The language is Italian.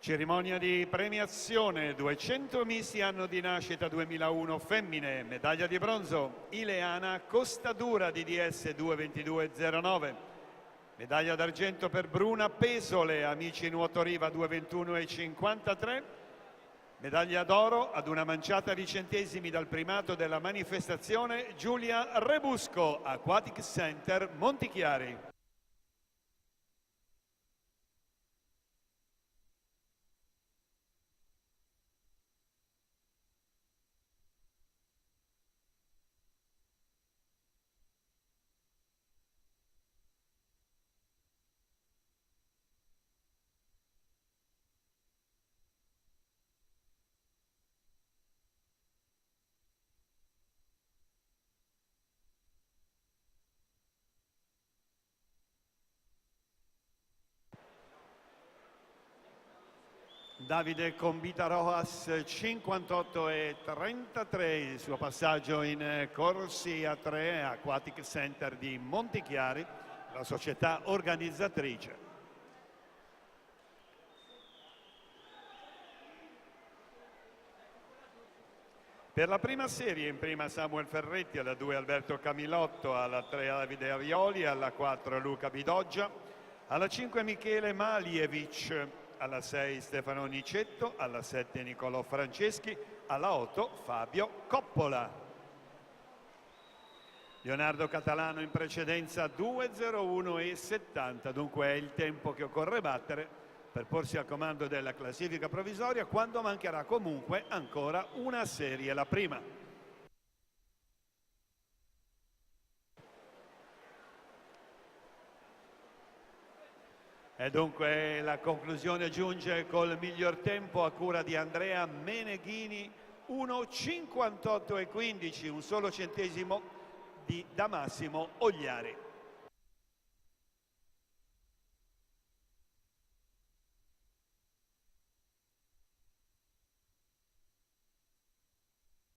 Cerimonia di premiazione, 200 Miss anno di nascita 2001 femmine, medaglia di bronzo Ileana Costadura DDS 22209, medaglia d'argento per Bruna Pesole, Amici Nuoto Riva 221,53, medaglia d'oro ad una manciata di centesimi dal primato della manifestazione Giulia Rebusco, Aquatic Center Montichiari. Davide Combita Rojas 58,33, il suo passaggio in corsia 3 Aquatic Center di Montichiari, la società organizzatrice. Per la prima serie in prima Samuel Ferretti, alla 2 Alberto Camilotto, alla 3 Davide Arioli, alla 4 Luca Bidoggia, alla 5 Michele Malievic, alla 6 Stefano Nicetto, alla 7 Nicolò Franceschi, alla 8 Fabio Coppola. Leonardo Catalano in precedenza 2:01,70, dunque è il tempo che occorre battere per porsi al comando della classifica provvisoria quando mancherà comunque ancora una serie, la prima. E dunque la conclusione giunge col miglior tempo a cura di Andrea Meneghini, 1:58,15, un solo centesimo da Massimo Ogliari.